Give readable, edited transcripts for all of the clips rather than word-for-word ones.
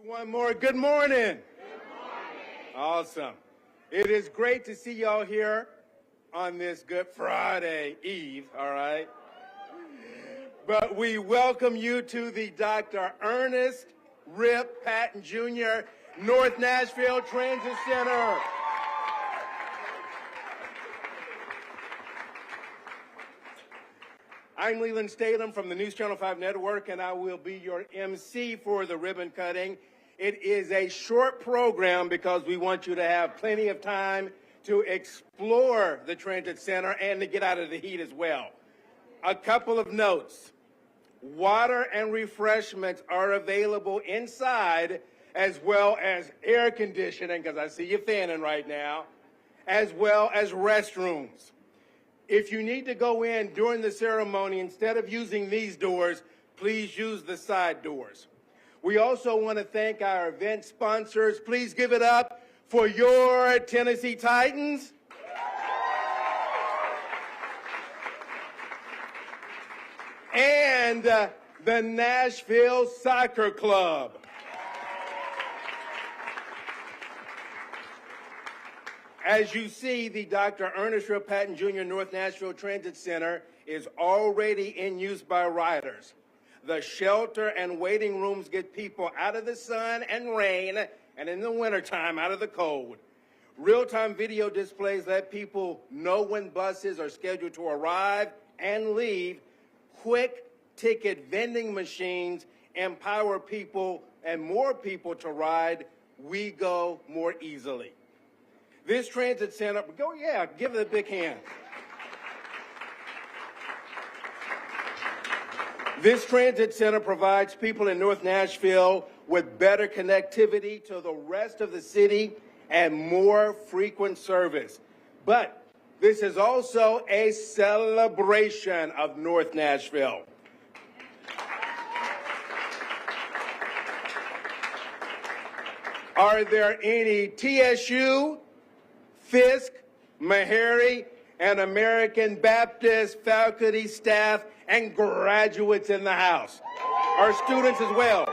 One more. Good morning. Good morning. Awesome. It is great to see y'all here on this Good Friday Eve, all right? But we welcome you to the Dr. Ernest Rip Patton Jr. North Nashville Transit Center. I'm Leland Stalem from the News Channel 5 Network, and I will be your MC for the ribbon cutting. It is a short program because we want you to have plenty of time to explore the Transit Center and to get out of the heat as well. A couple of notes. Water and refreshments are available inside, as well as air conditioning, because I see you fanning right now, as well as restrooms. If you need to go in during the ceremony, instead of using these doors, please use the side doors. We also want to thank our event sponsors. Please give it up for your Tennessee Titans. And the Nashville Soccer Club. As you see, the Dr. Ernest Rip Patton Jr. North Nashville Transit Center is already in use by riders. The shelter and waiting rooms get people out of the sun and rain, and in the wintertime, out of the cold. Real-time video displays let people know when buses are scheduled to arrive and leave. Quick ticket vending machines empower people and more people to ride. We go more easily. This transit center, give it a big hand. This transit center provides people in North Nashville with better connectivity to the rest of the city and more frequent service. But this is also a celebration of North Nashville. Are there any TSU, Fisk, Meharry, and American Baptist faculty, staff, and graduates in the house? Our students as well.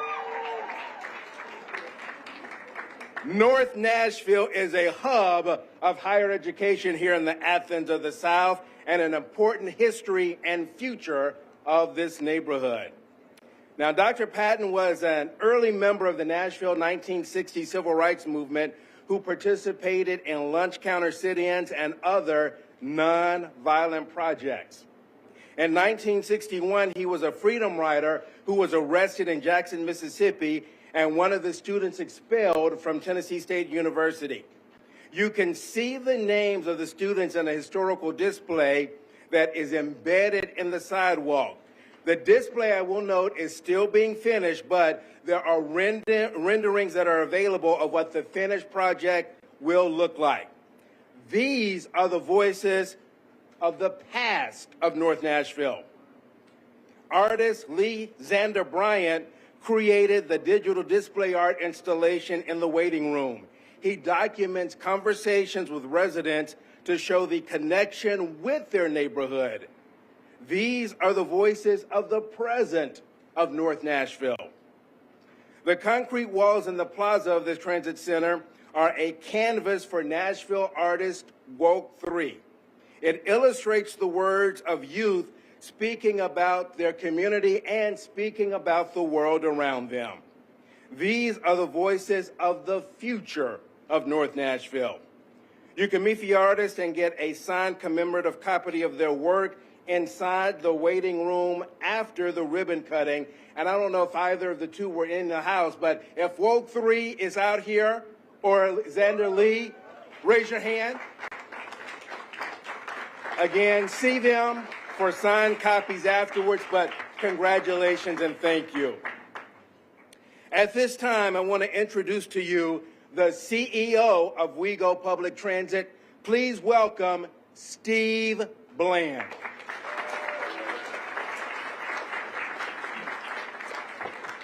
North Nashville is a hub of higher education here in the Athens of the South and an important history and future of this neighborhood. Now, Dr. Patton was an early member of the Nashville 1960 Civil Rights Movement who participated in lunch counter sit-ins and other nonviolent projects. In 1961, he was a freedom rider who was arrested in Jackson, Mississippi, and one of the students expelled from Tennessee State University. You can see the names of the students in a historical display that is embedded in the sidewalk. The display, I will note, is still being finished, but there are renderings that are available of what the finished project will look like. These are the voices of the past of North Nashville. Artist Lee Xander Bryant created the digital display art installation in the waiting room. He documents conversations with residents to show the connection with their neighborhood. These are the voices of the present of North Nashville. The concrete walls in the plaza of this transit center are a canvas for Nashville artist Woke 3. It illustrates the words of youth speaking about their community and speaking about the world around them. These are the voices of the future of North Nashville. You can meet the artist and get a signed commemorative copy of their work inside the waiting room after the ribbon cutting. And I don't know if either of the two were in the house, but if Woke 3 is out here or Xander Lee, raise your hand. Again, see them for signed copies afterwards, but congratulations and thank you. At this time, I want to introduce to you the CEO of WeGo Public Transit. Please welcome Steve Bland.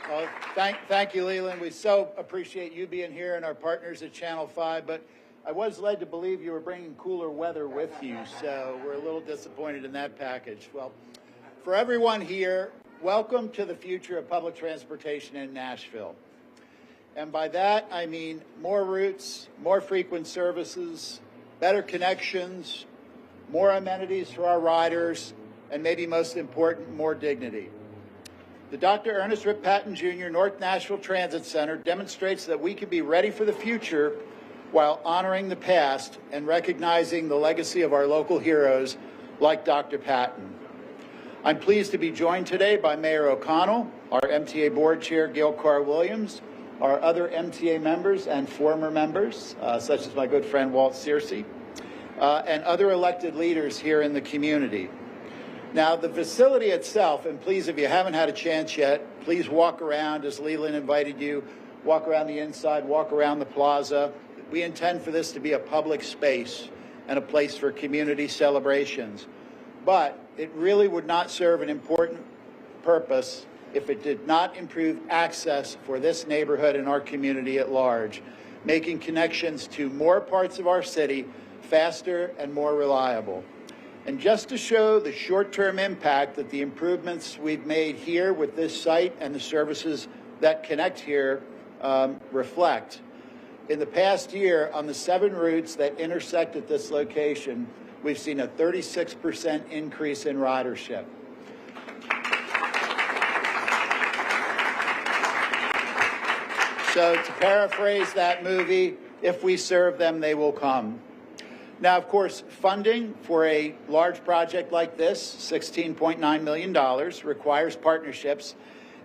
Well, thank you, Leland. We so appreciate you being here and our partners at Channel 5, but I was led to believe you were bringing cooler weather with you, so we're a little disappointed in that package. Well, for everyone here, welcome to the future of public transportation in Nashville. And by that, I mean more routes, more frequent services, better connections, more amenities for our riders, and maybe most important, more dignity. The Dr. Ernest Rip Patton Jr. North Nashville Transit Center demonstrates that we can be ready for the future while honoring the past and recognizing the legacy of our local heroes like Dr. Patton. I'm pleased to be joined today by Mayor O'Connell, our MTA Board Chair Gail Carr-Williams, our other MTA members and former members, such as my good friend Walt Searcy, and other elected leaders here in the community. Now, the facility itself, and please, if you haven't had a chance yet, please walk around, as Leland invited you, walk around the inside, walk around the plaza. We intend for this to be a public space and a place for community celebrations. But it really would not serve an important purpose if it did not improve access for this neighborhood and our community at large, making connections to more parts of our city faster and more reliable. And just to show the short-term impact that the improvements we've made here with this site and the services that connect here reflect, in the past year, on the 7 routes that intersect at this location, we've seen a 36% increase in ridership. So to paraphrase that movie, if we serve them, they will come. Now, of course, funding for a large project like this, $16.9 million, requires partnerships.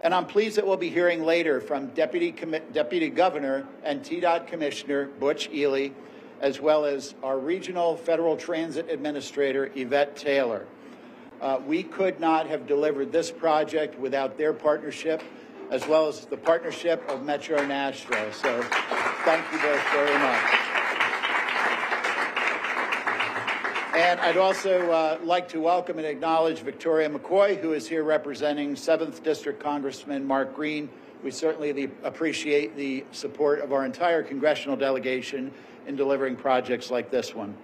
And I'm pleased that we'll be hearing later from Deputy Governor and TDOT Commissioner Butch Ely, as well as our Regional Federal Transit Administrator, Yvette Taylor. We could not have delivered this project without their partnership, as well as the partnership of Metro Nashville. So thank you both very much. And I'd also like to welcome and acknowledge Victoria McCoy, who is here representing 7th District Congressman Mark Green. We certainly appreciate the support of our entire congressional delegation in delivering projects like this one.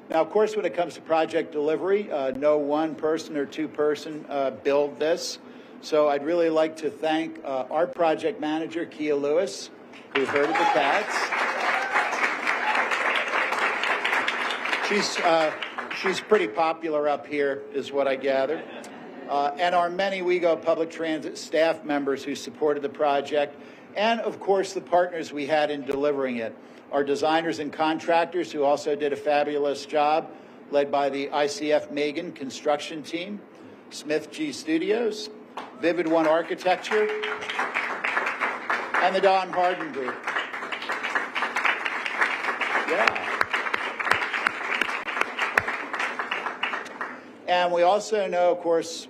Now, of course, when it comes to project delivery, no one person or two person build this. So I'd really like to thank our project manager, Kia Lewis, who herded the cats. She's pretty popular up here, is what I gather. And our many WeGo public transit staff members who supported the project, and of course the partners we had in delivering it. Our designers and contractors who also did a fabulous job, led by the ICF Megan construction team, Smith G Studios, Vivid One Architecture, and the Don Harden Group. Yeah. And we also know, of course,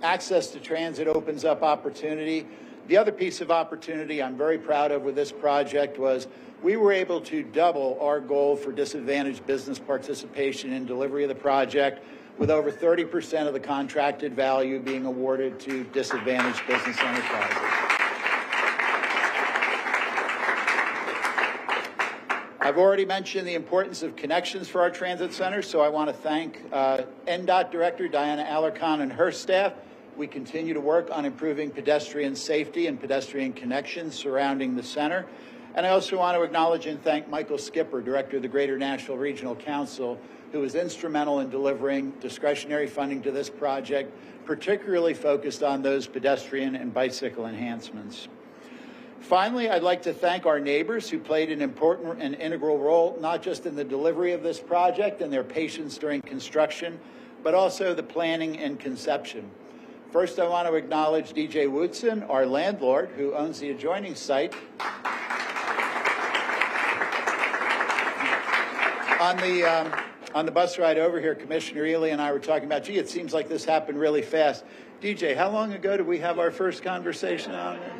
access to transit opens up opportunity. The other piece of opportunity I'm very proud of with this project was we were able to double our goal for disadvantaged business participation in delivery of the project, with over 30% of the contracted value being awarded to disadvantaged business enterprises. I've already mentioned the importance of connections for our transit centers, so I want to thank NDOT Director Diana Alarcon and her staff. We continue to work on improving pedestrian safety and pedestrian connections surrounding the center. And I also want to acknowledge and thank Michael Skipper, Director of the Greater Nashville Regional Council, who was instrumental in delivering discretionary funding to this project, particularly focused on those pedestrian and bicycle enhancements. Finally, I'd like to thank our neighbors who played an important and integral role, not just in the delivery of this project and their patience during construction, but also the planning and conception. First, I want to acknowledge DJ Woodson, our landlord, who owns the adjoining site. On the bus ride over here, Commissioner Ely and I were talking about, gee, it seems like this happened really fast. DJ, how long ago did we have our first conversation on this?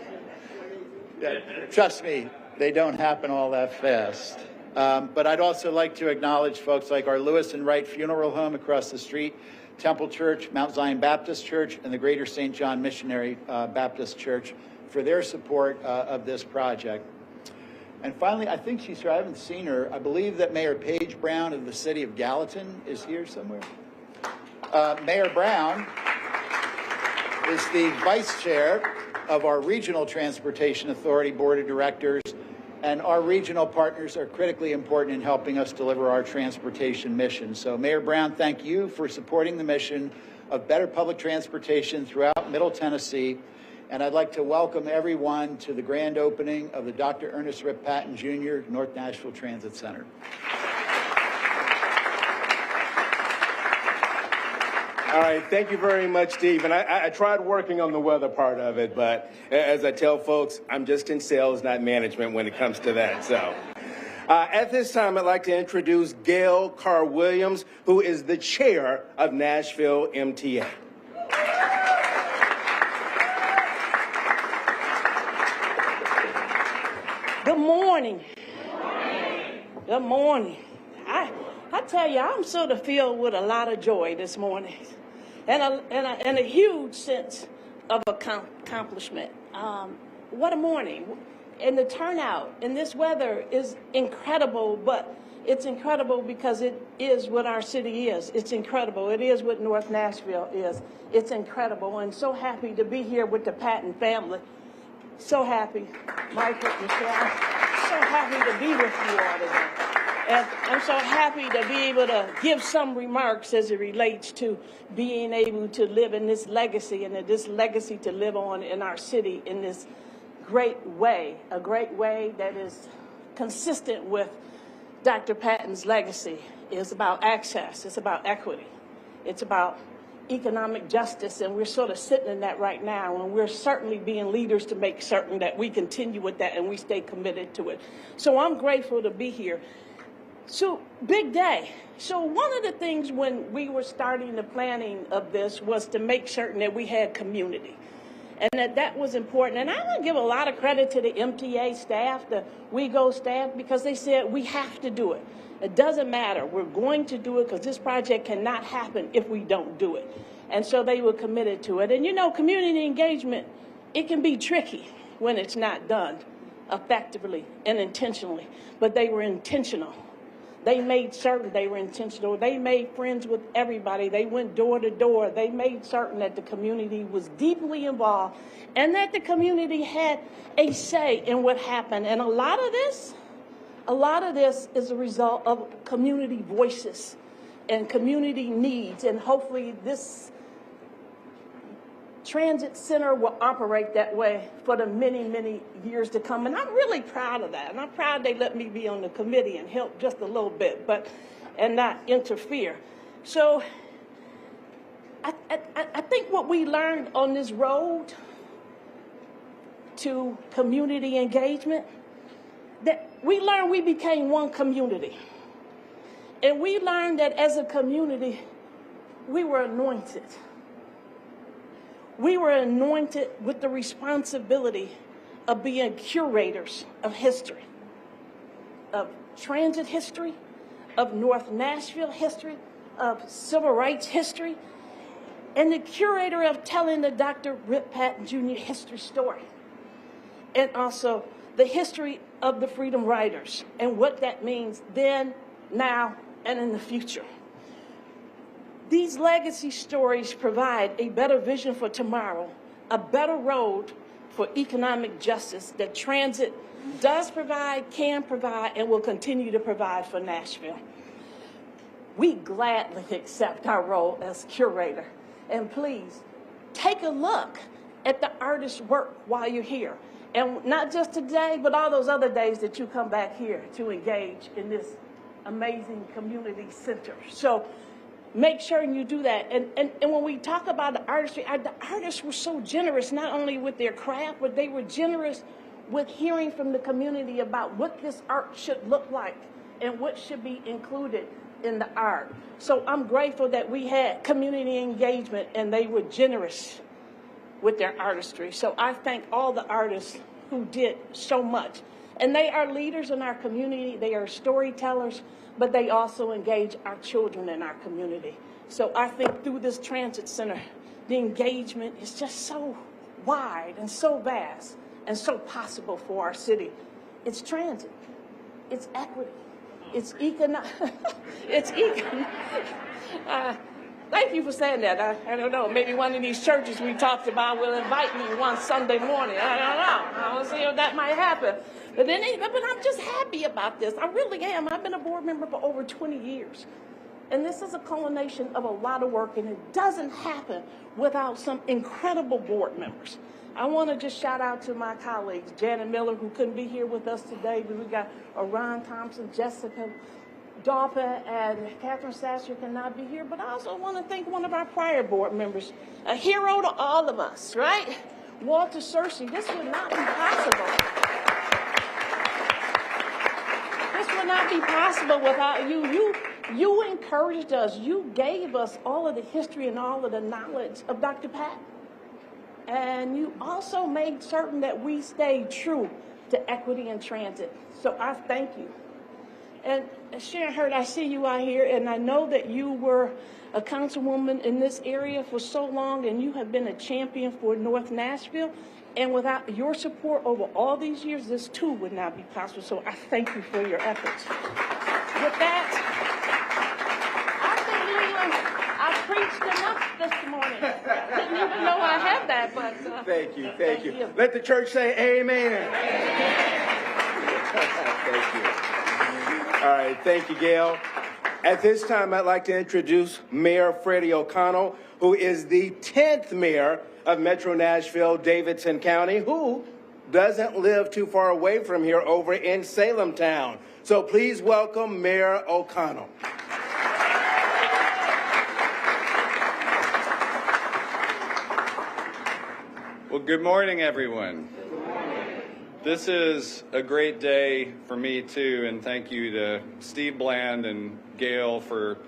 Yeah, trust me, they don't happen all that fast. But I'd also like to acknowledge folks like our Lewis and Wright Funeral Home across the street, Temple Church, Mount Zion Baptist Church, and the Greater St. John Missionary Baptist Church for their support of this project. And finally, I think she's here. I haven't seen her. I believe that Mayor Paige Brown of the city of Gallatin is here somewhere. Mayor Brown is the vice chair of our Regional Transportation Authority Board of Directors, and our regional partners are critically important in helping us deliver our transportation mission. So, Mayor Brown, thank you for supporting the mission of better public transportation throughout Middle Tennessee. And I'd like to welcome everyone to the grand opening of the Dr. Ernest Rip Patton Jr. North Nashville Transit Center. All right, thank you very much, Steve. And I tried working on the weather part of it, but as I tell folks, I'm just in sales, not management when it comes to that. So at this time, I'd like to introduce Gail Carr-Williams, who is the chair of Nashville MTA. Good morning. Good morning. I tell you, I'm sort of filled with a lot of joy this morning, and a huge sense of accomplishment. What a morning. And the turnout in this weather is incredible, but it's incredible because it is what our city is. It's incredible. It is what North Nashville is. It's incredible, and so happy to be here with the Patton family. So happy, Michael, Michelle, so happy to be with you all today. And I'm so happy to be able to give some remarks as it relates to being able to live in this legacy and this legacy to live on in our city in this great way, a great way that is consistent with Dr. Patton's legacy. It's about access, it's about equity, it's about economic justice, and we're sort of sitting in that right now, and we're certainly being leaders to make certain that we continue with that and we stay committed to it. So I'm grateful to be here. So big day. So one of the things when we were starting the planning of this was to make certain that we had community, and that was important. And I want to give a lot of credit to the MTA staff, the WeGo staff, because they said we have to do it. It doesn't matter. We're going to do it because this project cannot happen if we don't do it. And so they were committed to it. And you know, community engagement, it can be tricky when it's not done effectively and intentionally. But they were intentional. They made certain they were intentional. They made friends with everybody. They went door to door. They made certain that the community was deeply involved and that the community had a say in what happened. And a lot of this is a result of community voices and community needs. And hopefully this transit center will operate that way for the many, many years to come. And I'm really proud of that. And I'm proud they let me be on the committee and help just a little bit, and not interfere. So I think what we learned on this road to community engagement, that we learned we became one community. And we learned that as a community, we were anointed. We were anointed with the responsibility of being curators of history, of transit history, of North Nashville history, of civil rights history, and the curator of telling the Dr. Rip Patton Jr. history story, and also the history of the Freedom Riders and what that means then, now, and in the future. These legacy stories provide a better vision for tomorrow, a better road for economic justice that transit does provide, can provide, and will continue to provide for Nashville. We gladly accept our role as curator. And please, take a look at the artist's work while you're here. And not just today, but all those other days that you come back here to engage in this amazing community center. So make sure you do that. And when we talk about the artistry, the artists were so generous, not only with their craft, but they were generous with hearing from the community about what this art should look like and what should be included in the art. So I'm grateful that we had community engagement and they were generous with their artistry. So I thank all the artists who did so much. And they are leaders in our community. They are storytellers, but they also engage our children in our community. So I think through this transit center, the engagement is just so wide and so vast and so possible for our city. It's transit, it's equity, it's Thank you for saying that. I don't know. Maybe one of these churches we talked about will invite me one Sunday morning. I don't know. I don't see if that might happen. But I'm just happy about this. I really am. I've been a board member for over 20 years. And this is a culmination of a lot of work, and it doesn't happen without some incredible board members. I want to just shout out to my colleagues, Janet Miller, who couldn't be here with us today, but we got Ron Thompson, Jessica Dalpin, and Catherine Sasser cannot be here. But I also want to thank one of our prior board members, a hero to all of us, right? Walter Searcy. This would not be possible. This would not be possible without you. You encouraged us. You gave us all of the history and all of the knowledge of Dr. Pat. And you also made certain that we stayed true to equity in transit. So I thank you. And Sharon Hurd, I see you out here, and I know that you were a councilwoman in this area for so long, and you have been a champion for North Nashville. And without your support over all these years, this too would not be possible. So I thank you for your efforts. With that, I preached enough this morning. Didn't even know I had that, but thank you. Let the church say amen. Thank you. All right, thank you, Gail. At this time, I'd like to introduce Mayor Freddie O'Connell, who is the 10th mayor of Metro Nashville, Davidson County, who doesn't live too far away from here over in Salem Town. So please welcome Mayor O'Connell. Well, good morning, everyone. This is a great day for me, too, and thank you to Steve Bland and Gail for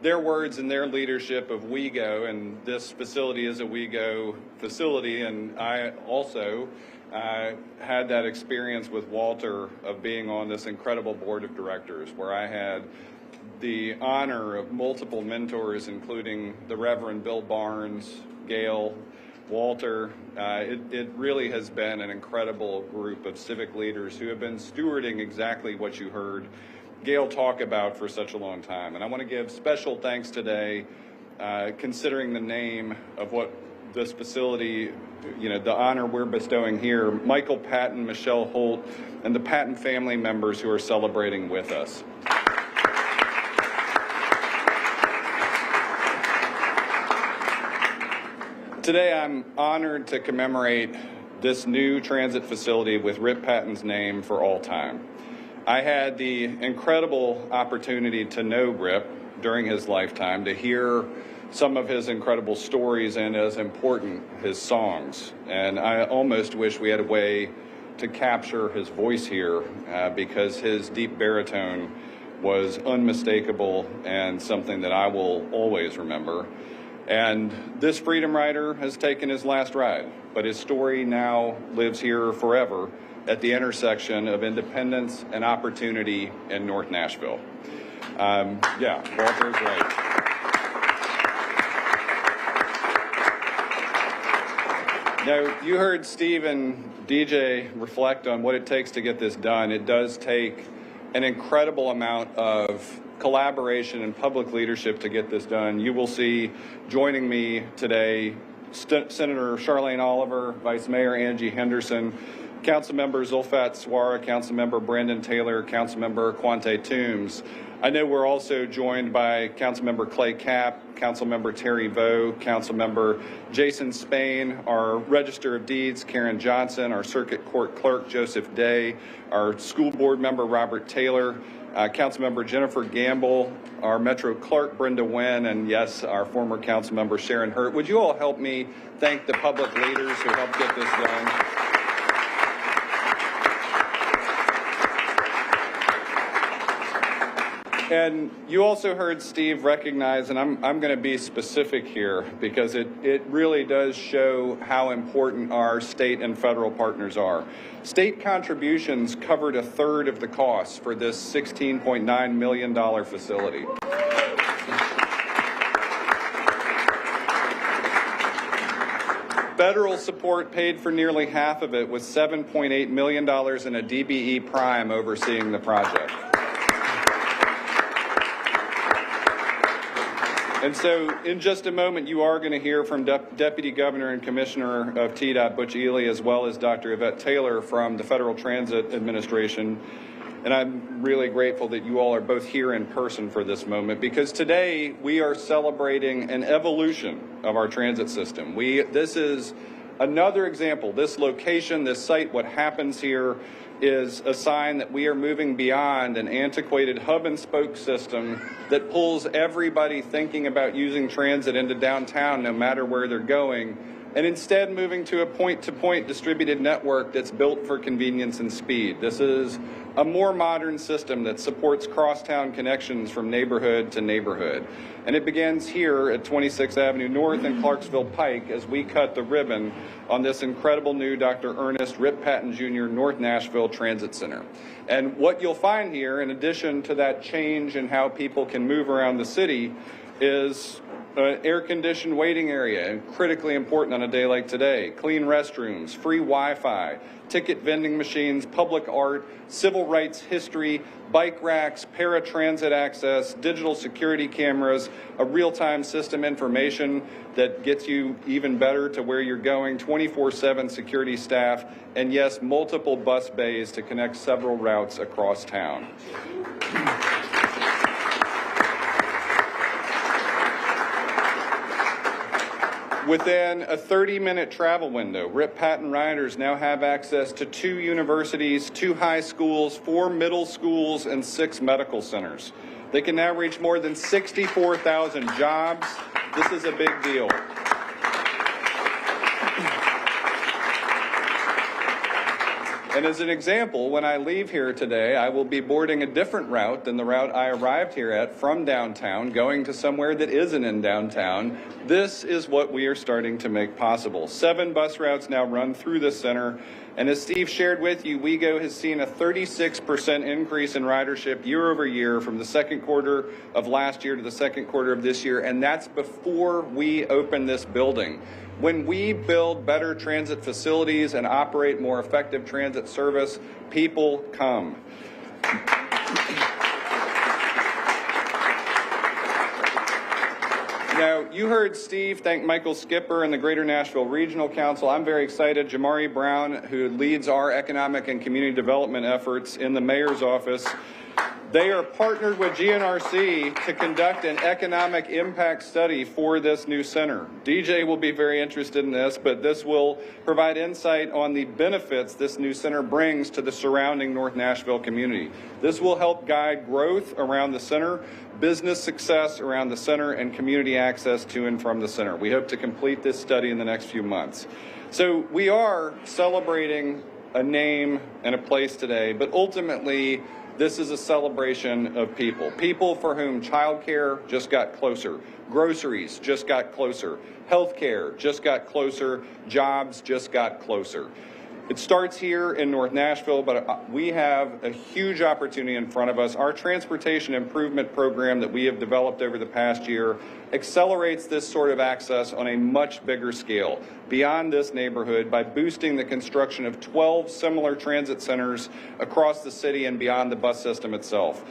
their words and their leadership of WeGo, and this facility is a WeGo facility, and I also had that experience with Walter of being on this incredible board of directors where I had the honor of multiple mentors, including the Reverend Bill Barnes, Gail, Walter. It really has been an incredible group of civic leaders who have been stewarding exactly what you heard Gail talk about for such a long time. And I want to give special thanks today, considering the name of what this facility, the honor we're bestowing here, Michael Patton, Michelle Holt, and the Patton family members who are celebrating with us. Today, I'm honored to commemorate this new transit facility with Rip Patton's name for all time. I had the incredible opportunity to know Rip during his lifetime, to hear some of his incredible stories and, as important, his songs. And I almost wish we had a way to capture his voice here because his deep baritone was unmistakable and something that I will always remember. And this freedom rider has taken his last ride, but his story now lives here forever at the intersection of independence and opportunity in North Nashville. Walter's right. Now, you heard Steve and DJ reflect on what it takes to get this done. It does take an incredible amount of collaboration and public leadership to get this done. You will see joining me today Senator Charlene Oliver, Vice Mayor Angie Henderson, Councilmember Zulfat Swara, Councilmember Brandon Taylor, Councilmember Quante Toombs. I know we're also joined by Councilmember Clay Capp, Councilmember Terry Vo, Councilmember Jason Spain, our Register of Deeds, Karen Johnson, our Circuit Court Clerk, Joseph Day, our School Board Member, Robert Taylor, Councilmember Jennifer Gamble, our Metro Clerk, Brenda Wynn, and yes, our former Councilmember Sharon Hurt. Would you all help me thank the public leaders who helped get this done? And you also heard Steve recognize, and I'm going to be specific here because it really does show how important our state and federal partners are. State contributions covered a third of the costs for this $16.9 million facility. Federal support paid for nearly half of it, with $7.8 million in a DBE prime overseeing the project. And so in just a moment, you are going to hear from Deputy Governor and Commissioner of TDOT, Butch Ely, as well as Dr. Yvette Taylor from the Federal Transit Administration. And I'm really grateful that you all are both here in person for this moment, because today we are celebrating an evolution of our transit system. This is another example. This location, this site, what happens here is a sign that we are moving beyond an antiquated hub and spoke system that pulls everybody thinking about using transit into downtown no matter where they're going, and instead moving to a point-to-point distributed network that's built for convenience and speed. This is a more modern system that supports crosstown connections from neighborhood to neighborhood. And it begins here at 26th Avenue North and Clarksville Pike as we cut the ribbon on this incredible new Dr. Ernest Rip Patton Jr. North Nashville Transit Center. And what you'll find here, in addition to that change in how people can move around the city, is an air-conditioned waiting area, and critically important on a day like today, clean restrooms, free Wi-Fi, ticket vending machines, public art, civil rights history, bike racks, paratransit access, digital security cameras, a real-time system information that gets you even better to where you're going, 24/7 security staff, and yes, multiple bus bays to connect several routes across town. Within a 30-minute travel window, Rip Patton riders now have access to 2 universities, 2 high schools, 4 middle schools, and 6 medical centers. They can now reach more than 64,000 jobs. This is a big deal. And as an example, when I leave here today, I will be boarding a different route than the route I arrived here at from downtown, going to somewhere that isn't in downtown. This is what we are starting to make possible. 7 bus routes now run through the center. And as Steve shared with you, WeGo has seen a 36% increase in ridership year over year from the second quarter of last year to the second quarter of this year. And that's before we open this building. When we build better transit facilities and operate more effective transit service, people come. Now, you heard Steve thank Michael Skipper and the Greater Nashville Regional Council. I'm very excited. Jamari Brown, who leads our economic and community development efforts in the mayor's office, they are partnered with GNRC to conduct an economic impact study for this new center. DJ will be very interested in this, but this will provide insight on the benefits this new center brings to the surrounding North Nashville community. This will help guide growth around the center, business success around the center, and community access to and from the center. We hope to complete this study in the next few months. So we are celebrating a name and a place today, but ultimately, this is a celebration of people. People for whom childcare just got closer, groceries just got closer, healthcare just got closer, jobs just got closer. It starts here in North Nashville, but we have a huge opportunity in front of us. Our transportation improvement program that we have developed over the past year accelerates this sort of access on a much bigger scale beyond this neighborhood by boosting the construction of 12 similar transit centers across the city and beyond the bus system itself.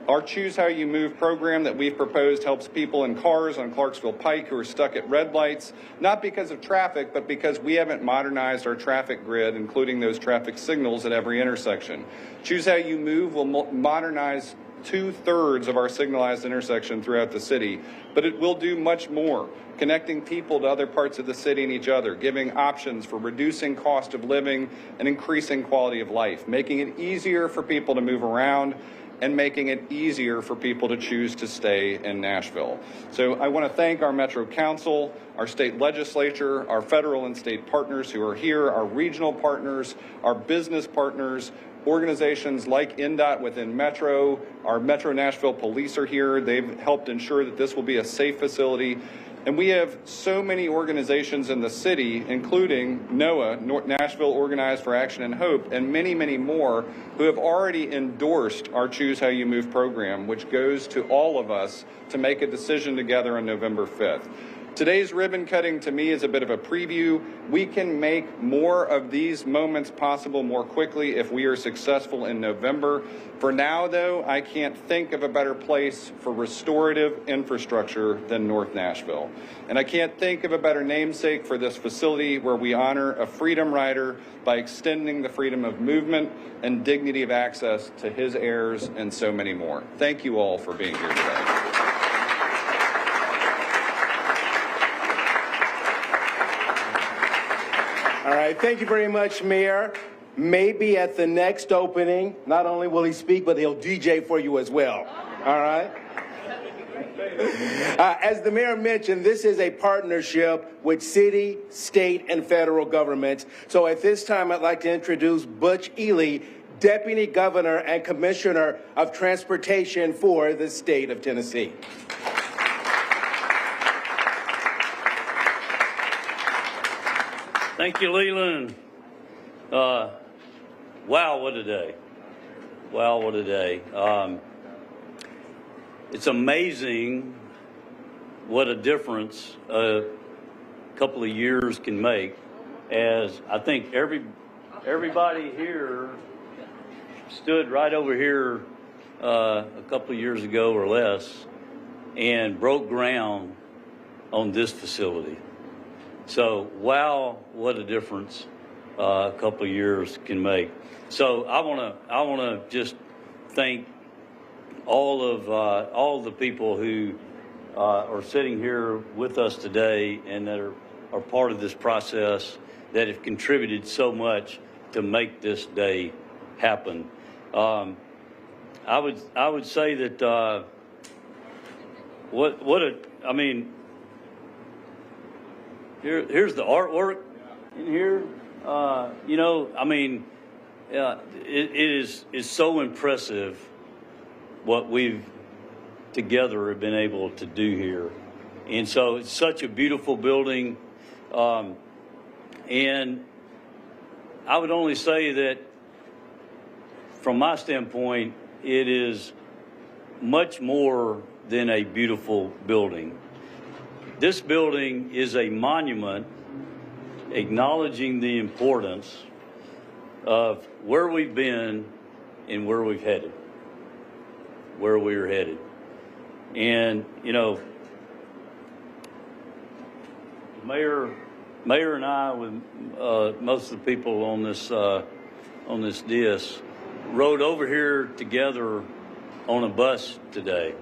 Our Choose How You Move program that we've proposed helps people in cars on Clarksville Pike who are stuck at red lights, not because of traffic, but because we haven't modernized our traffic grid, including those traffic signals at every intersection. Choose How You Move will modernize 2/3 of our signalized intersection throughout the city, but it will do much more, connecting people to other parts of the city and each other, giving options for reducing cost of living and increasing quality of life, making it easier for people to move around, and making it easier for people to choose to stay in Nashville. So I want to thank our Metro Council, our state legislature, our federal and state partners who are here, our regional partners, our business partners, organizations like INDOT within Metro, our Metro Nashville Police are here. They've helped ensure that this will be a safe facility. And we have so many organizations in the city, including NOAA, Nashville Organized for Action and Hope, and many, many more, who have already endorsed our Choose How You Move program, which goes to all of us to make a decision together on November 5th. Today's ribbon cutting to me is a bit of a preview. We can make more of these moments possible more quickly if we are successful in November. For now, though, I can't think of a better place for restorative infrastructure than North Nashville. And I can't think of a better namesake for this facility where we honor a freedom rider by extending the freedom of movement and dignity of access to his heirs and so many more. Thank you all for being here today. All right, thank you very much, Mayor. Maybe at the next opening, not only will he speak, but he'll DJ for you as well. All right? As the mayor mentioned, this is a partnership with city, state, and federal governments. So at this time, I'd like to introduce Butch Ely, Deputy Governor and Commissioner of Transportation for the state of Tennessee. Thank you, Leland. Wow, what a day. Wow, what a day. It's amazing what a difference a couple of years can make, as I think everybody here stood right over here a couple of years ago or less and broke ground on this facility. So, wow, what a difference a couple of years can make. So, I wanna just thank all of the people who are sitting here with us today and that are part of this process, that have contributed so much to make this day happen. I would say that here's the artwork in here. It is so impressive what we've together have been able to do here. And so it's such a beautiful building. And I would only say that from my standpoint, it is much more than a beautiful building. This building is a monument acknowledging the importance of where we've been and where we've headed, where we are headed. And, you know, Mayor and I, with most of the people on this dais, rode over here together on a bus today.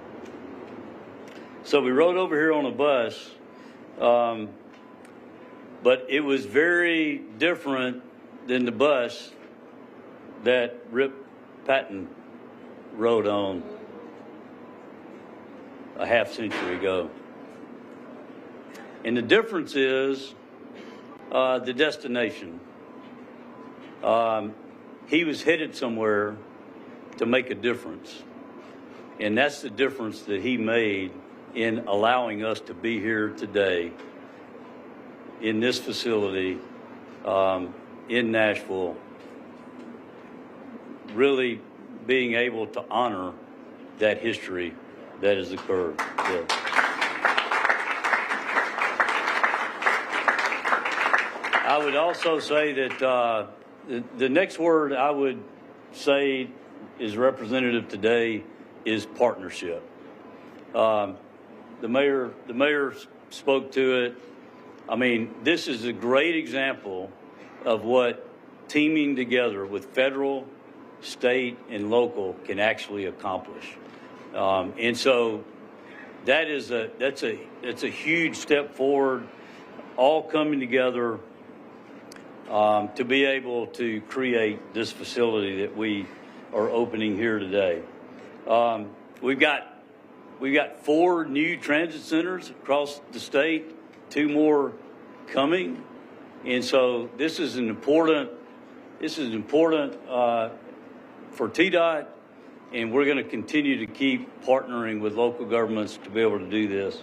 So we rode over here on a bus, but it was very different than the bus that Rip Patton rode on a half century ago. And the difference is the destination. He was headed somewhere to make a difference. And that's the difference that he made in allowing us to be here today in this facility in Nashville, really being able to honor that history that has occurred. Yeah. I would also say that the next word I would say is representative today is partnership. The mayor spoke to it. I mean, this is a great example of what teaming together with federal, state, and local can actually accomplish. And so that's a huge step forward, all coming together to be able to create this facility that we are opening here today. We've got 4 new transit centers across the state, 2 more coming, and so this is important for TDOT, and we're going to continue to keep partnering with local governments to be able to do this.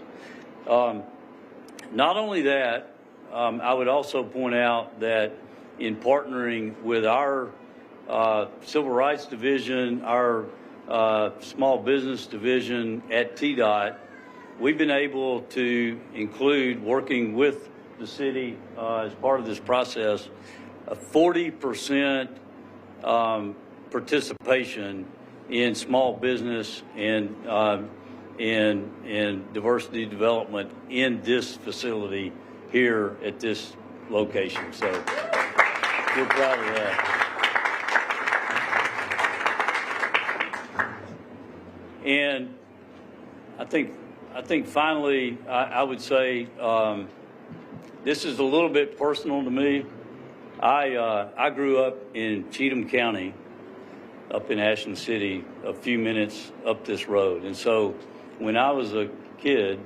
Not only that, I would also point out that in partnering with our Civil Rights Division, our Small Business Division at TDOT, we've been able to include, working with the city as part of this process, a 40% participation in small business and in diversity development in this facility here at this location. So we're proud of that. And I think finally, I would say this is a little bit personal to me. I grew up in Cheatham County, up in Ashland City, a few minutes up this road. And so when I was a kid,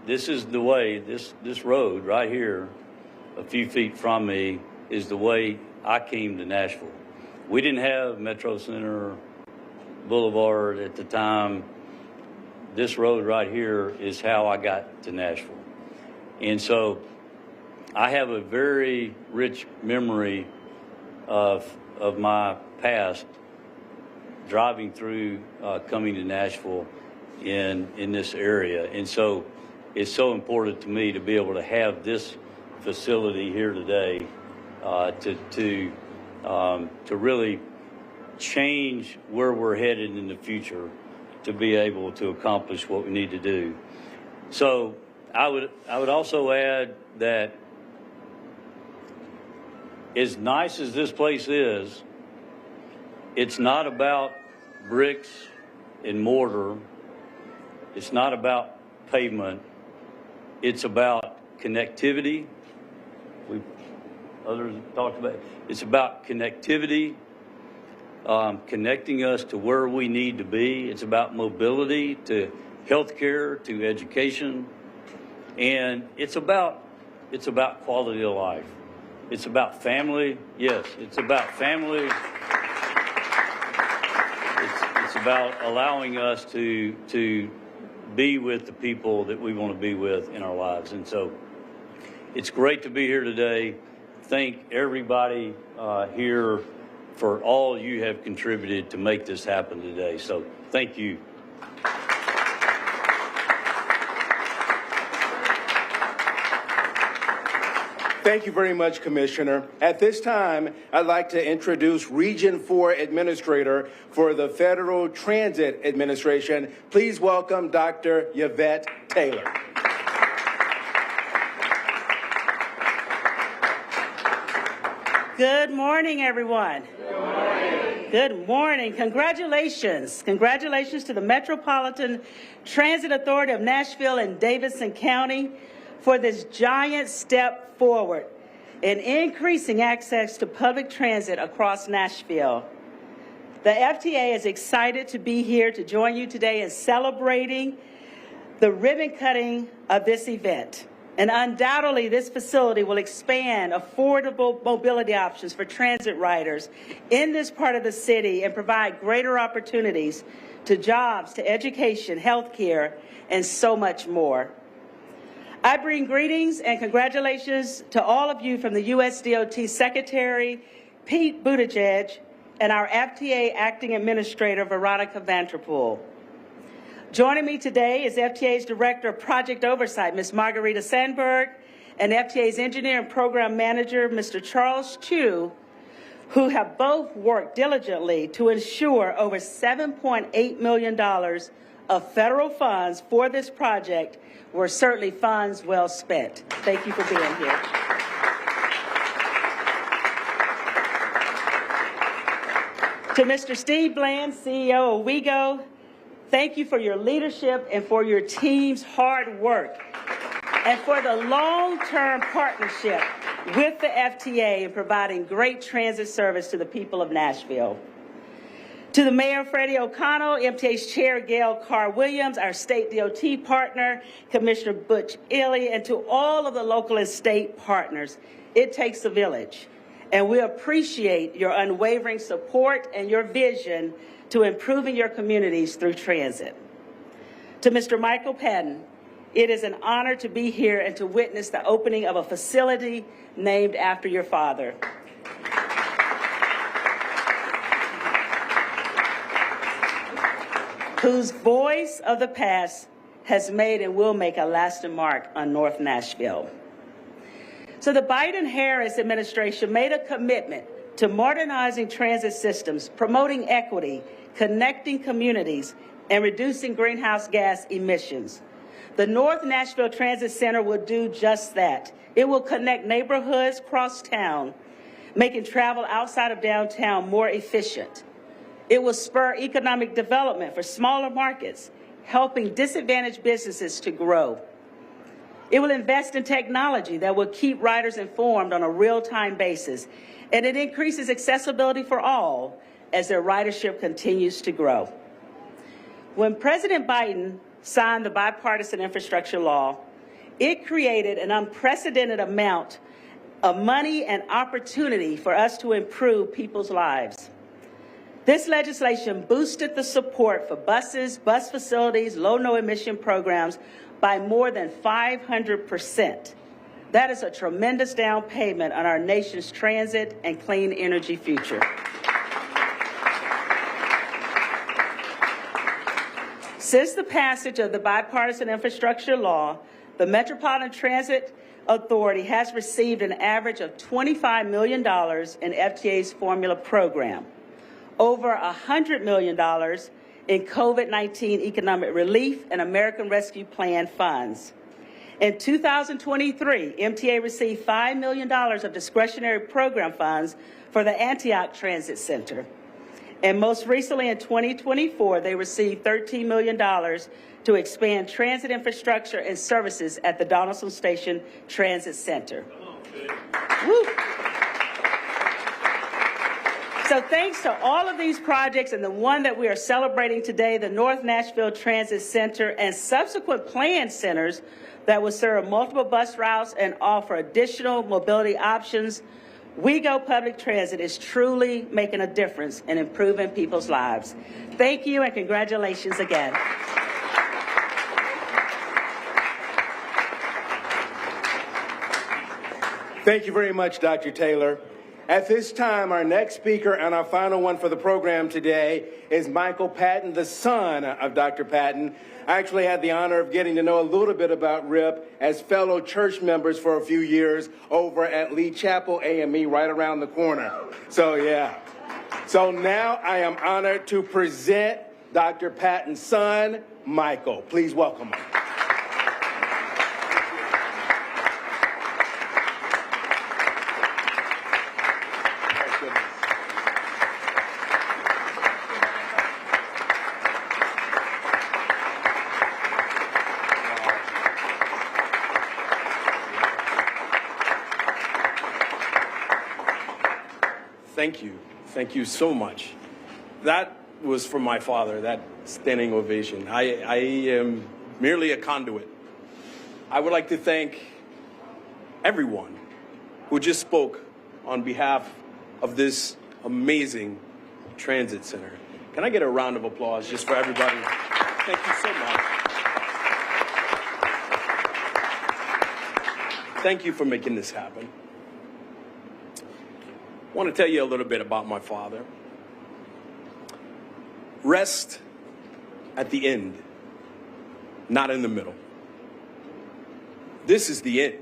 this is the way, this road right here, a few feet from me, is the way I came to Nashville. We didn't have Metro Center Boulevard at the time. This road right here is how I got to Nashville. And so I have a very rich memory of my past driving through, coming to Nashville in this area. And so it's so important to me to be able to have this facility here today to really change where we're headed in the future to be able to accomplish what we need to do. So I would also add that as nice as this place is, it's not about bricks and mortar. It's not about pavement. It's about connectivity. Others talked about it. It's about connectivity, connecting us to where we need to be. It's about mobility, to healthcare, to education, and it's about quality of life. It's about family. Yes, it's about family. It's about allowing us to be with the people that we want to be with in our lives. And so it's great to be here today. Thank everybody here for all you have contributed to make this happen today. So thank you. Thank you very much, Commissioner. At this time, I'd like to introduce Region 4 Administrator for the Federal Transit Administration. Please welcome Dr. Yvette Taylor. Good morning, everyone. Good morning. Good morning. Congratulations. Congratulations to the Metropolitan Transit Authority of Nashville and Davidson County for this giant step forward in increasing access to public transit across Nashville. The FTA is excited to be here to join you today in celebrating the ribbon cutting of this event. And undoubtedly, this facility will expand affordable mobility options for transit riders in this part of the city and provide greater opportunities to jobs, to education, healthcare, and so much more. I bring greetings and congratulations to all of you from the U.S. DOT Secretary Pete Buttigieg and our FTA Acting Administrator Veronica Vanterpool. Joining me today is FTA's Director of Project Oversight, Ms. Margarita Sandberg, and FTA's Engineer and Program Manager, Mr. Charles Chu, who have both worked diligently to ensure over $7.8 million of federal funds for this project were certainly funds well spent. Thank you for being here. To Mr. Steve Bland, CEO of WeGo, thank you for your leadership and for your team's hard work and for the long-term partnership with the FTA in providing great transit service to the people of Nashville. To the Mayor, Freddie O'Connell, MTA's Chair, Gail Carr-Williams, our state DOT partner, Commissioner Butch Ely, and to all of the local and state partners, it takes a village. And we appreciate your unwavering support and your vision to improving your communities through transit. To Mr. Michael Patton, it is an honor to be here and to witness the opening of a facility named after your father. Whose voice of the past has made and will make a lasting mark on North Nashville. So the Biden-Harris administration made a commitment to modernizing transit systems, promoting equity, connecting communities, and reducing greenhouse gas emissions. The North Nashville Transit Center will do just that. It will connect neighborhoods across town, making travel outside of downtown more efficient. It will spur economic development for smaller markets, helping disadvantaged businesses to grow. It will invest in technology that will keep riders informed on a real-time basis, and it increases accessibility for all as their ridership continues to grow. When President Biden signed the bipartisan infrastructure law, it created an unprecedented amount of money and opportunity for us to improve people's lives. This legislation boosted the support for buses, bus facilities, low-no emission programs by more than 500%. That is a tremendous down payment on our nation's transit and clean energy future. Since the passage of the bipartisan infrastructure law, the Metropolitan Transit Authority has received an average of $25 million in FTA's formula program, over $100 million in COVID-19 economic relief and American Rescue Plan funds. In 2023, MTA received $5 million of discretionary program funds for the Antioch Transit Center. And most recently in 2024, they received $13 million to expand transit infrastructure and services at the Donaldson Station Transit Center. Woo. So thanks to all of these projects and the one that we are celebrating today, the North Nashville Transit Center and subsequent planned centers that will serve multiple bus routes and offer additional mobility options, WeGo Public Transit is truly making a difference in improving people's lives. Thank you and congratulations again. Thank you very much, Dr. Taylor. At this time, our next speaker and our final one for the program today is Michael Patton, the son of Dr. Patton. I actually had the honor of getting to know a little bit about Rip as fellow church members for a few years over at Lee Chapel AME right around the corner. So, yeah. So now I am honored to present Dr. Patton's son, Michael. Please welcome him. Thank you. Thank you so much. That was from my father, that standing ovation. I am merely a conduit. I would like to thank everyone who just spoke on behalf of this amazing transit center. Can I get a round of applause just for everybody? Thank you so much. Thank you for making this happen. I want to tell you a little bit about my father. Rest at the end, not in the middle. This is the end.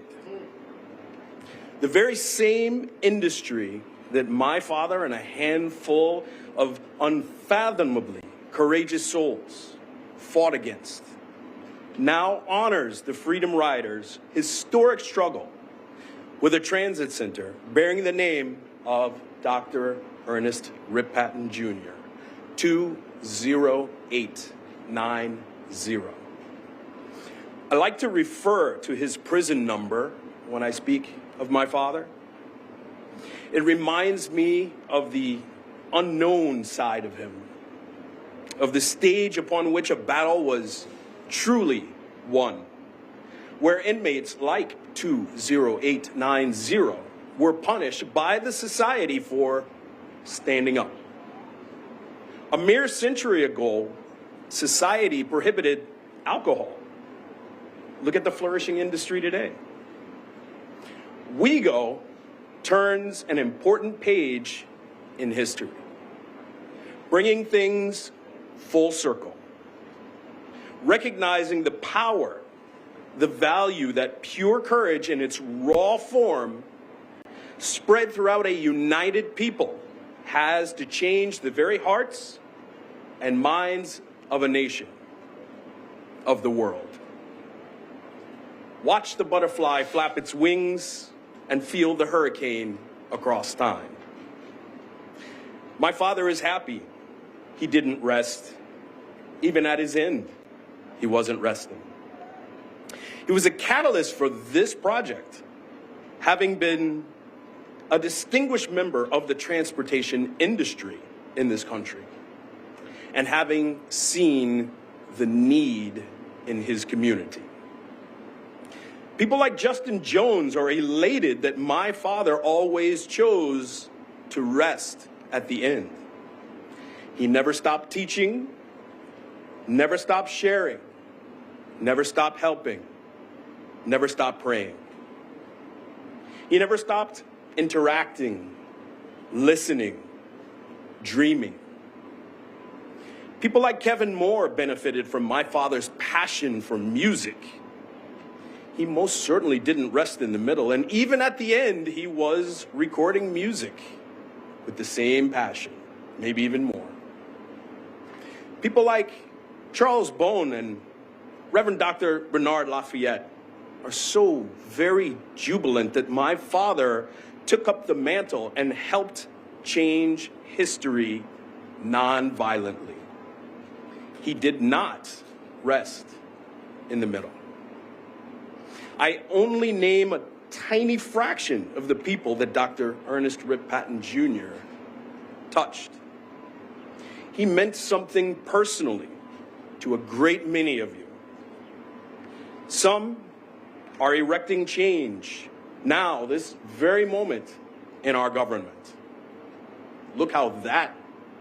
The very same industry that my father and a handful of unfathomably courageous souls fought against now honors the Freedom Riders' historic struggle with a transit center bearing the name of Dr. Ernest Rip Patton Jr., 20890. I like to refer to his prison number when I speak of my father. It reminds me of the unknown side of him, of the stage upon which a battle was truly won, where inmates like 20890 were punished by the society for standing up. A mere century ago, society prohibited alcohol. Look at the flourishing industry today. WeGo turns an important page in history, bringing things full circle. recognizing the power, the value that pure courage in its raw form, spread throughout a united people, has to change the very hearts and minds of a nation, of the world. Watch the butterfly flap its wings and feel the hurricane across time. My father is happy he didn't rest. Even at his end, he wasn't resting. He was a catalyst for this project, having been a distinguished member of the transportation industry in this country, and having seen the need in his community. People like Justin Jones are elated that my father always chose to rest at the end. He never stopped teaching, never stopped sharing, never stopped helping, never stopped praying. He never stopped interacting, listening, dreaming. People like Kevin Moore benefited from my father's passion for music. He most certainly didn't rest in the middle, and even at the end, he was recording music with the same passion, maybe even more. People like Charles Bone and Reverend Dr. Bernard Lafayette are so very jubilant that my father took up the mantle and helped change history non-violently. He did not rest in the middle. I only name a tiny fraction of the people that Dr. Ernest Rip Patton Jr. touched. He meant something personally to a great many of you. Some are erecting change now, this very moment in our government. Look how that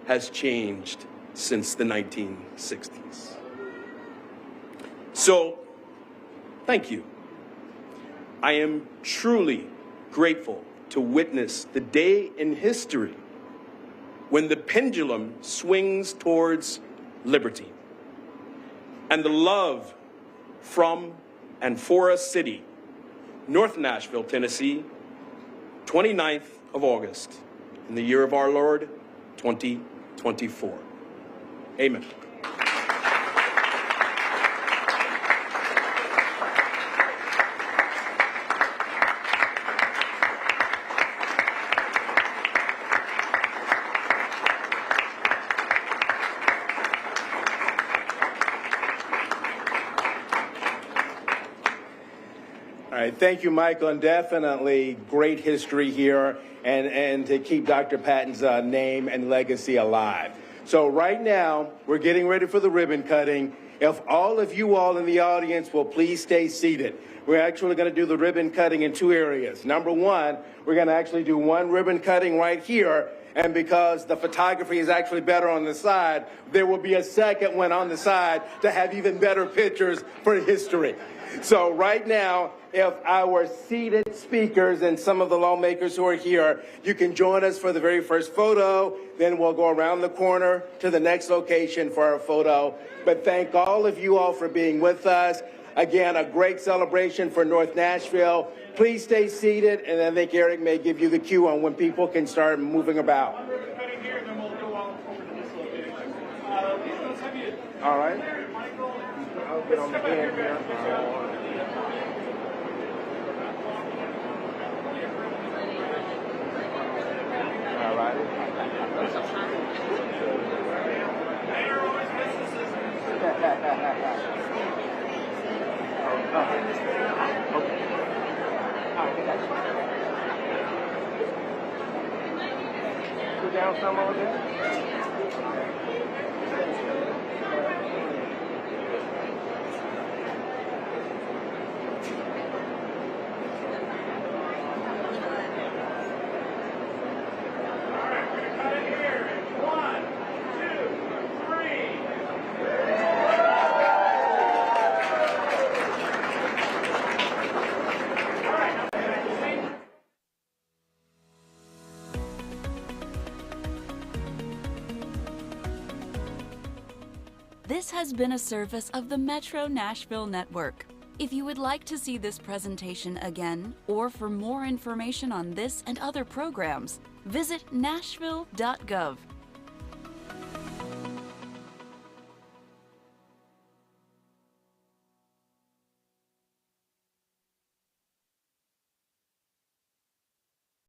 has changed since the 1960s. So, thank you. I am truly grateful to witness the day in history when the pendulum swings towards liberty and the love from and for a city, North Nashville, Tennessee, 29th of August, in the year of our Lord, 2024. Amen. All right, thank you, Michael, and definitely great history here and to keep Dr. Patton's name and legacy alive. So right now, we're getting ready for the ribbon cutting. If all of you all in the audience will please stay seated. We're actually going to do the ribbon cutting in two areas. Number one, we're going to actually do one ribbon cutting right here, and because the photography is actually better on the side, there will be a second one on the side to have even better pictures for history. So right now, if our seated speakers and some of the lawmakers who are here, you can join us for the very first photo, then we'll go around the corner to the next location for our photo. But thank all of you all for being with us. Again, a great celebration for North Nashville. Please stay seated, and I think Eric may give you the cue on when people can start moving about. All right. I'll get on the hand here. All right. Go down some over there. This has been a service of the Metro Nashville Network. If you would like to see this presentation again, or for more information on this and other programs, visit nashville.gov.